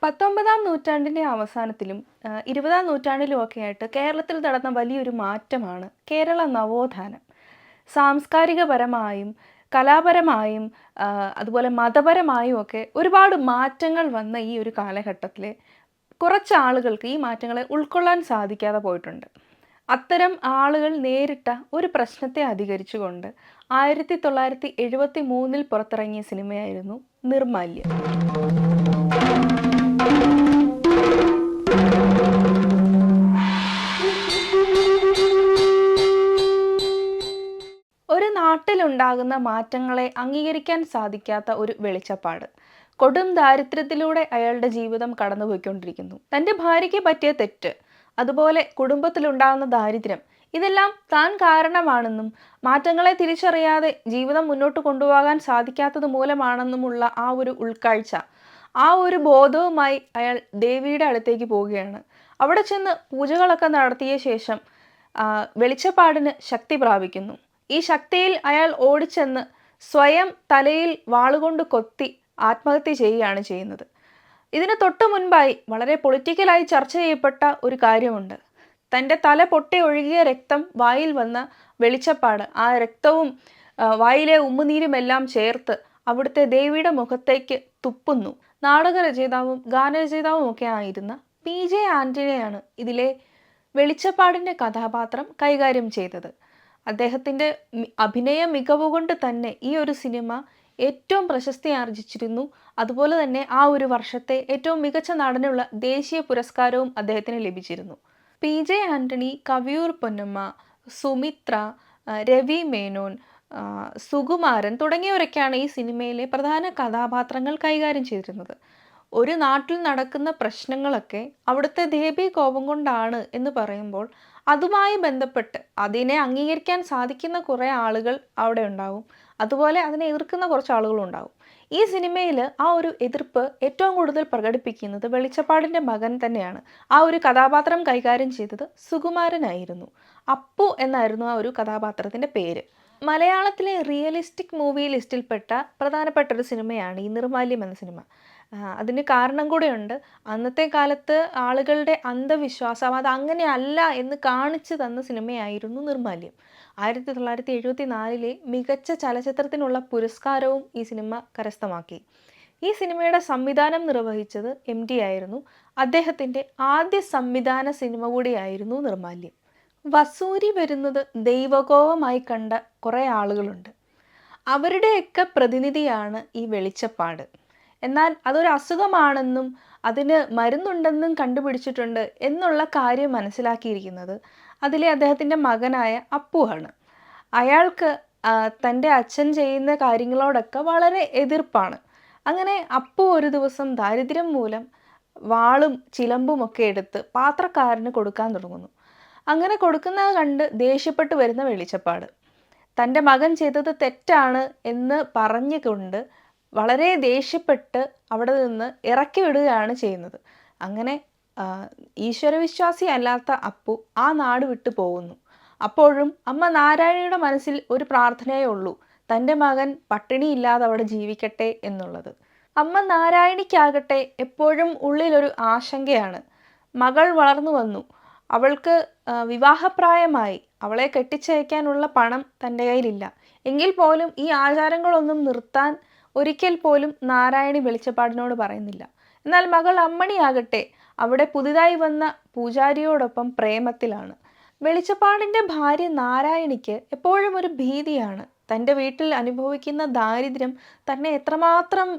19-ാം നൂറ്റാണ്ടിൻ്റെ അവസാനത്തിലും 20-ാം നൂറ്റാണ്ടിലുമൊക്കെ ആയിട്ട് കേരളത്തിൽ നടന്ന വലിയൊരു മാറ്റമാണ് കേരള നവോത്ഥാനം. സാംസ്കാരികപരമായും കലാപരമായും അതുപോലെ മതപരമായും ഒക്കെ ഒരുപാട് മാറ്റങ്ങൾ വന്ന ഈ ഒരു കാലഘട്ടത്തിൽ കുറച്ച് ആളുകൾക്ക് ഈ മാറ്റങ്ങളെ ഉൾക്കൊള്ളാൻ സാധിക്കാതെ പോയിട്ടുണ്ട്. അത്തരം ആളുകൾ നേരിട്ട ഒരു പ്രശ്നത്തെ അധികരിച്ചുകൊണ്ട് 1973 പുറത്തിറങ്ങിയ സിനിമയായിരുന്നു നിർമാല്യം. ഒരു നാട്ടിലുണ്ടാകുന്ന മാറ്റങ്ങളെ അംഗീകരിക്കാൻ സാധിക്കാത്ത ഒരു വെളിച്ചപ്പാട്. കൊടും ദാരിദ്ര്യത്തിലൂടെ അയാളുടെ ജീവിതം കടന്നുപോയിക്കൊണ്ടിരിക്കുന്നു. തൻ്റെ ഭാര്യയ്ക്ക് പറ്റിയ തെറ്റ്, അതുപോലെ കുടുംബത്തിലുണ്ടാകുന്ന ദാരിദ്ര്യം, ഇതെല്ലാം താൻ കാരണമാണെന്നും മാറ്റങ്ങളെ തിരിച്ചറിയാതെ ജീവിതം മുന്നോട്ട് കൊണ്ടുപോകാൻ സാധിക്കാത്തത് മൂലമാണെന്നുമുള്ള ആ ഒരു ഉൾക്കാഴ്ച, ആ ഒരു ബോധവുമായി അയാൾ ദേവിയുടെ അടുത്തേക്ക് പോവുകയാണ്. അവിടെ ചെന്ന് പൂജകളൊക്കെ നടത്തിയ ശേഷം വെളിച്ചപ്പാടിന് ശക്തി പ്രാപിക്കുന്നു. ഈ ശക്തിയിൽ അയാൾ ഓടിച്ചെന്ന് സ്വയം തലയിൽ വാളുകൊണ്ട് കൊത്തി ആത്മഹത്യ ചെയ്യുകയാണ് ചെയ്യുന്നത്. ഇതിന് തൊട്ടു മുൻപായി വളരെ പൊളിറ്റിക്കലായി ചർച്ച ചെയ്യപ്പെട്ട ഒരു കാര്യമുണ്ട്. തൻ്റെ തല പൊട്ടി ഒഴുകിയ രക്തം വായിൽ വന്ന വെളിച്ചപ്പാട് ആ രക്തവും വായിലെ ഉമ്മുനീരുമെല്ലാം ചേർത്ത് അവിടുത്തെ ദേവിയുടെ മുഖത്തേക്ക് തുപ്പുന്നു. നാടകരചയിതാവും ഗാനരചയിതാവും ഒക്കെ ആയിരുന്ന PJ ആൻ്റണിയാണ് ഇതിലെ വെളിച്ചപ്പാടിൻ്റെ കഥാപാത്രം കൈകാര്യം ചെയ്തത്. അദ്ദേഹത്തിൻ്റെ അഭിനയ മികവ് കൊണ്ട് തന്നെ ഈ ഒരു സിനിമ ഏറ്റവും പ്രശസ്തി ആർജിച്ചിരുന്നു. അതുപോലെ തന്നെ ആ ഒരു വർഷത്തെ ഏറ്റവും മികച്ച നടനുള്ള ദേശീയ പുരസ്കാരവും അദ്ദേഹത്തിന് ലഭിച്ചിരുന്നു. PJ ആൻ്റണി, കവിയൂർ പൊന്നമ്മ, സുമിത്ര, രവി മേനോൻ, സുകുമാരൻ തുടങ്ങിയവരൊക്കെയാണ് ഈ സിനിമയിലെ പ്രധാന കഥാപാത്രങ്ങൾ കൈകാര്യം ചെയ്തിരുന്നത്. ഒരു നാട്ടിൽ നടക്കുന്ന പ്രശ്നങ്ങളൊക്കെ അവിടുത്തെ ദേവീ കോപം കൊണ്ടാണ് എന്ന് പറയുമ്പോൾ അതുമായി ബന്ധപ്പെട്ട് അതിനെ അംഗീകരിക്കാൻ സാധിക്കുന്ന കുറേ ആളുകൾ അവിടെ ഉണ്ടാവും, അതുപോലെ അതിനെ എതിർക്കുന്ന കുറച്ച് ആളുകളും ഉണ്ടാവും. ഈ സിനിമയിൽ ആ ഒരു എതിർപ്പ് ഏറ്റവും കൂടുതൽ പ്രകടിപ്പിക്കുന്നത് വെളിച്ചപ്പാടിൻ്റെ മകൻ തന്നെയാണ്. ആ ഒരു കഥാപാത്രം കൈകാര്യം ചെയ്തത് സുകുമാരനായിരുന്നു. അപ്പു എന്നായിരുന്നു ആ ഒരു കഥാപാത്രത്തിൻ്റെ പേര്. മലയാളത്തിലെ റിയലിസ്റ്റിക് മൂവി ലിസ്റ്റിൽപ്പെട്ട പ്രധാനപ്പെട്ട ഒരു സിനിമയാണ് ഈ നിർമാല്യം എന്ന സിനിമ. അതിന് കാരണം കൂടെയുണ്ട്. അന്നത്തെ കാലത്ത് ആളുകളുടെ അന്ധവിശ്വാസം അത് അങ്ങനെയല്ല എന്ന് കാണിച്ചു തന്ന സിനിമയായിരുന്നു നിർമാല്യം. 1974 മികച്ച ചലച്ചിത്രത്തിനുള്ള പുരസ്കാരവും ഈ സിനിമ കരസ്ഥമാക്കി. ഈ സിനിമയുടെ സംവിധാനം നിർവഹിച്ചത് MT ആയിരുന്നു. അദ്ദേഹത്തിൻ്റെ ആദ്യ സംവിധാന സിനിമ കൂടിയായിരുന്നു നിർമാല്യം. വസൂരി വരുന്നത് ദൈവകോപമായി കണ്ട കുറേ ആളുകളുണ്ട്. അവരുടെയൊക്കെ പ്രതിനിധിയാണ് ഈ വെളിച്ചപ്പാട്. എന്നാൽ അതൊരു അസുഖമാണെന്നും അതിന് മരുന്നുണ്ടെന്നും കണ്ടുപിടിച്ചിട്ടുണ്ട് എന്നുള്ള കാര്യം മനസ്സിലാക്കിയിരിക്കുന്നത് അതിലെ അദ്ദേഹത്തിൻ്റെ മകനായ അപ്പുവാണ്. അയാൾക്ക് തൻ്റെ അച്ഛൻ ചെയ്യുന്ന കാര്യങ്ങളോടൊക്കെ വളരെ എതിർപ്പാണ്. അങ്ങനെ അപ്പു ഒരു ദിവസം ദാരിദ്ര്യം മൂലം വാളും ചിലമ്പും ഒക്കെ എടുത്ത് പാത്രക്കാരന് കൊടുക്കാൻ തുടങ്ങുന്നു. അങ്ങനെ കൊടുക്കുന്നത് കണ്ട് ദേഷ്യപ്പെട്ട് വരുന്ന വെളിച്ചപ്പാട് തൻ്റെ മകൻ ചെയ്തത് തെറ്റാണ് എന്ന് പറഞ്ഞുകൊണ്ട് വളരെ ദേഷ്യപ്പെട്ട് അവിടെ നിന്ന് ഇറക്കി വിടുകയാണ് ചെയ്യുന്നത്. അങ്ങനെ ഈശ്വരവിശ്വാസി അല്ലാത്ത അപ്പു ആ നാട് വിട്ടു പോകുന്നു. അപ്പോഴും അമ്മ നാരായണിയുടെ മനസ്സിൽ ഒരു പ്രാർത്ഥനയേ ഉള്ളൂ, തൻ്റെ മകൻ പട്ടിണിയില്ലാതെ അവിടെ ജീവിക്കട്ടെ എന്നുള്ളത്. അമ്മ നാരായണിക്കാകട്ടെ എപ്പോഴും ഉള്ളിലൊരു ആശങ്കയാണ്. മകൾ വളർന്നു വന്നു, അവൾക്ക് വിവാഹപ്രായമായി, അവളെ കെട്ടിച്ചയക്കാനുള്ള പണം തൻ്റെ കയ്യിലില്ല. എങ്കിൽ പോലും ഈ ആചാരങ്ങളൊന്നും നിർത്താൻ ഒരിക്കൽ പോലും നാരായണി വെളിച്ചപ്പാടിനോട് പറയുന്നില്ല. എന്നാൽ മകൾ അമ്മണിയാകട്ടെ അവിടെ പുതിയതായി വന്ന പൂജാരിയോടൊപ്പം പ്രേമത്തിലാണ്. വെളിച്ചപ്പാടിൻ്റെ ഭാര്യ നാരായണിക്ക് എപ്പോഴും ഒരു ഭീതിയാണ്. തൻ്റെ വീട്ടിൽ അനുഭവിക്കുന്ന ദാരിദ്ര്യം തന്നെ എത്രമാത്രം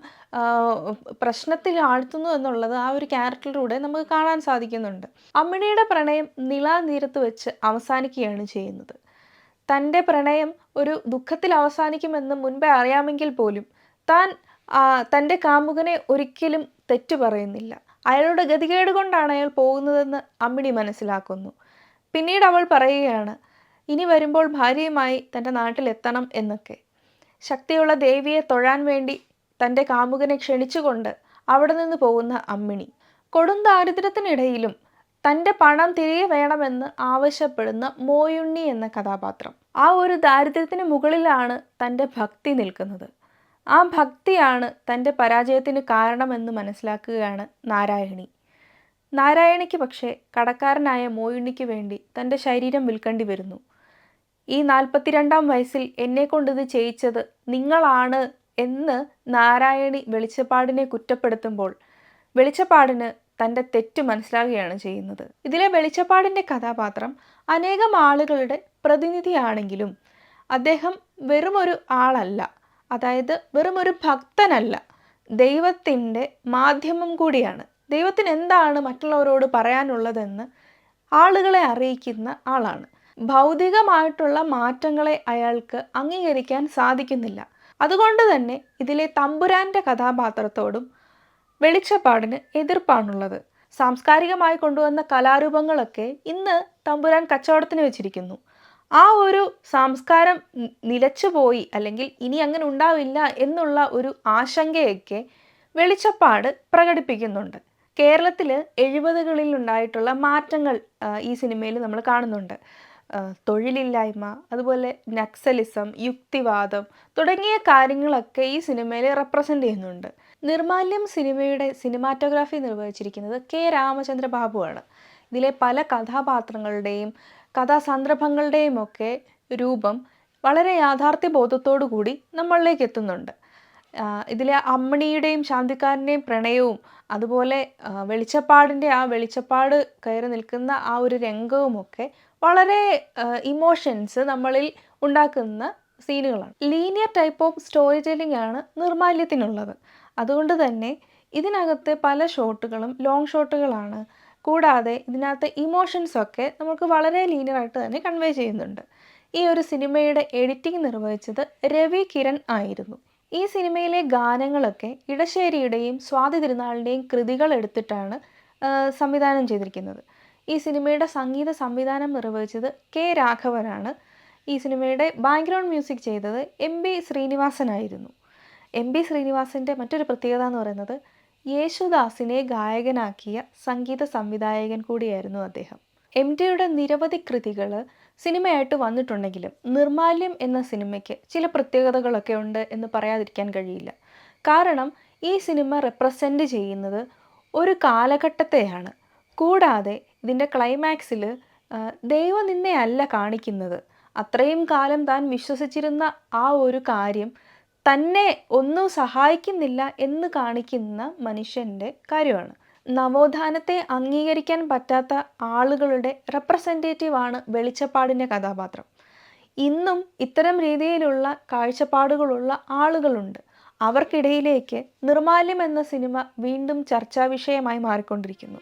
പ്രശ്നത്തിൽ ആഴ്ത്തുന്നു എന്നുള്ളത് ആ ഒരു ക്യാരക്ടറിലൂടെ നമുക്ക് കാണാൻ സാധിക്കുന്നുണ്ട്. അമ്മിണിയുടെ പ്രണയം നിലാനീരത്ത് വെച്ച് അവസാനിക്കുകയാണ് ചെയ്യുന്നത്. തൻ്റെ പ്രണയം ഒരു ദുഃഖത്തിൽ അവസാനിക്കുമെന്ന് മുൻപേ അറിയാമെങ്കിൽ പോലും താൻ തൻ്റെ കാമുകനെ ഒരിക്കലും തെറ്റു പറയുന്നില്ല. അയാളുടെ ഗതികേട് കൊണ്ടാണ് അയാൾ പോകുന്നതെന്ന് അമ്മിണി മനസ്സിലാക്കുന്നു. പിന്നീട് അവൾ പറയുകയാണ് ഇനി വരുമ്പോൾ ഭാര്യയുമായി തൻ്റെ നാട്ടിലെത്തണം എന്നൊക്കെ. ശക്തിയുള്ള ദേവിയെ തൊഴാൻ വേണ്ടി തൻ്റെ കാമുകനെ ക്ഷണിച്ചുകൊണ്ട് അവിടെ നിന്ന് പോകുന്ന അമ്മിണി കൊടും ദാരിദ്ര്യത്തിനിടയിലും തൻ്റെ പണം തിരികെ വേണമെന്ന് ആവശ്യപ്പെടുന്ന മോയുണ്ണി എന്ന കഥാപാത്രം. ആ ഒരു ദാരിദ്ര്യത്തിന് മുകളിലാണ് തൻ്റെ ഭക്തി നിൽക്കുന്നത്. ആ ഭക്തിയാണ് തൻ്റെ പരാജയത്തിന് കാരണമെന്ന് മനസ്സിലാക്കുകയാണ് നാരായണി. നാരായണിക്ക് പക്ഷേ കടക്കാരനായ മോയുണ്ണിക്ക് വേണ്ടി തൻ്റെ ശരീരം വിൽക്കേണ്ടി വരുന്നു. ഈ 42-ാം വയസ്സിൽ എന്നെക്കൊണ്ടിത് ചെയ്യിച്ചത് നിങ്ങളാണ് എന്ന് നാരായണി വെളിച്ചപ്പാടിനെ കുറ്റപ്പെടുത്തുമ്പോൾ വെളിച്ചപ്പാടിന് തൻ്റെ തെറ്റ് മനസ്സിലാകുകയാണ് ചെയ്യുന്നത്. ഇതിലെ വെളിച്ചപ്പാടിൻ്റെ കഥാപാത്രം അനേകം ആളുകളുടെ പ്രതിനിധിയാണെങ്കിലും അദ്ദേഹം വെറുമൊരു ആളല്ല, അതായത് വെറുമൊരു ഭക്തനല്ല, ദൈവത്തിൻ്റെ മാധ്യമം കൂടിയാണ്. ദൈവത്തിന് എന്താണ് മറ്റുള്ളവരോട് പറയാനുള്ളതെന്ന് ആളുകളെ അറിയിക്കുന്ന ആളാണ്. ഭൗതികമായിട്ടുള്ള മാറ്റങ്ങളെ അയാൾക്ക് അംഗീകരിക്കാൻ സാധിക്കുന്നില്ല. അതുകൊണ്ട് തന്നെ ഇതിലെ തമ്പുരാൻ്റെ കഥാപാത്രത്തോടും വെളിച്ചപ്പാടിന് എതിർപ്പാണുള്ളത്. സാംസ്കാരികമായി കൊണ്ടുവന്ന കലാരൂപങ്ങളൊക്കെ ഇന്ന് തമ്പുരാൻ കച്ചവടത്തിന് വെച്ചിരിക്കുന്നു. ആ ഒരു സംസ്കാരം നിലച്ചുപോയി, അല്ലെങ്കിൽ ഇനി അങ്ങനെ ഉണ്ടാവില്ല എന്നുള്ള ഒരു ആശങ്കയൊക്കെ വെളിച്ചപ്പാട് പ്രകടിപ്പിക്കുന്നുണ്ട്. കേരളത്തിൽ 70കളിൽ ഉണ്ടായിട്ടുള്ള മാറ്റങ്ങൾ ഈ സിനിമയിൽ നമ്മൾ കാണുന്നുണ്ട്. തൊഴിലില്ലായ്മ, അതുപോലെ നക്സലിസം, യുക്തിവാദം തുടങ്ങിയ കാര്യങ്ങളൊക്കെ ഈ സിനിമയിൽ റെപ്രസെൻ്റ് ചെയ്യുന്നുണ്ട്. നിർമാല്യം സിനിമയുടെ സിനിമാറ്റോഗ്രാഫി നിർവഹിച്ചിരിക്കുന്നത് കെ രാമചന്ദ്ര ബാബുവാണ്. ഇതിലെ പല കഥാപാത്രങ്ങളുടെയും കഥാസന്ദർഭങ്ങളുടെയും ഒക്കെ രൂപം വളരെ യാഥാർത്ഥ്യബോധത്തോടു കൂടി നമ്മളിലേക്ക് എത്തുന്നുണ്ട്. ഇതിലെ അമ്മണിയുടെയും ശാന്തിക്കാരൻ്റെയും പ്രണയവും, അതുപോലെ വെളിച്ചപ്പാടിൻ്റെ ആ വെളിച്ചപ്പാട് കയറി നിൽക്കുന്ന ആ ഒരു രംഗവുമൊക്കെ വളരെ ഇമോഷൻസ് നമ്മളിൽ ഉണ്ടാക്കുന്ന സീനുകളാണ്. Linear type of story telling ആണ് നിർമാല്യത്തിനുള്ളത്. അതുകൊണ്ട് തന്നെ ഇതിനകത്തെ പല ഷോട്ടുകളും ലോങ് ഷോട്ടുകളാണ്. കൂടാതെ ഇതിനകത്തെ ഇമോഷൻസൊക്കെ നമുക്ക് വളരെ ലീനിയറായിട്ട് തന്നെ കൺവേ ചെയ്യുന്നുണ്ട്. ഈ ഒരു സിനിമയുടെ എഡിറ്റിംഗ് നിർവഹിച്ചത് രവി കിരൺ ആയിരുന്നു. ഈ സിനിമയിലെ ഗാനങ്ങളൊക്കെ ഇടശ്ശേരിയുടെയും സ്വാതി തിരുനാളിൻ്റെയും കൃതികൾ എടുത്തിട്ടാണ് സംവിധാനം ചെയ്തിരിക്കുന്നത്. ഈ സിനിമയുടെ സംഗീത സംവിധാനം നിർവഹിച്ചത് കെ രാഘവനാണ്. ഈ സിനിമയുടെ ബാക്ക്ഗ്രൗണ്ട് മ്യൂസിക് ചെയ്തത് എം ബി ശ്രീനിവാസനായിരുന്നു. എം ബി ശ്രീനിവാസൻ്റെ മറ്റൊരു പ്രത്യേകത എന്ന് പറയുന്നത് യേശുദാസിനെ ഗായകനാക്കിയ സംഗീത സംവിധായകൻ കൂടിയായിരുന്നു അദ്ദേഹം. എം ടിയുടെ നിരവധി കൃതികൾ സിനിമയായിട്ട് വന്നിട്ടുണ്ടെങ്കിലും നിർമാല്യം എന്ന സിനിമയ്ക്ക് ചില പ്രത്യേകതകളൊക്കെ ഉണ്ട് എന്ന് പറയാതിരിക്കാൻ കഴിയില്ല. കാരണം ഈ സിനിമ റെപ്രസെൻ്റ് ചെയ്യുന്നത് ഒരു കാലഘട്ടത്തെയാണ്. കൂടാതെ ഇതിൻ്റെ ക്ലൈമാക്സിൽ ദൈവനിന്ദയല്ല കാണിക്കുന്നത്. അത്രയും കാലം താൻ വിശ്വസിച്ചിരുന്ന ആ ഒരു കാര്യം തന്നെ ഒന്നും സഹായിക്കുന്നില്ല എന്ന് കാണിക്കുന്ന മനുഷ്യൻ്റെ കാര്യമാണ്. നവോത്ഥാനത്തെ അംഗീകരിക്കാൻ പറ്റാത്ത ആളുകളുടെ റെപ്രസെൻറ്റേറ്റീവാണ് വെളിച്ചപ്പാടിൻ്റെ കഥാപാത്രം. ഇന്നും ഇത്തരം രീതിയിലുള്ള കാഴ്ചപ്പാടുകളുള്ള ആളുകളുണ്ട്. അവർക്കിടയിലേക്ക് നിർമാല്യം എന്ന സിനിമ വീണ്ടും ചർച്ചാ വിഷയമായി മാറിക്കൊണ്ടിരിക്കുന്നു.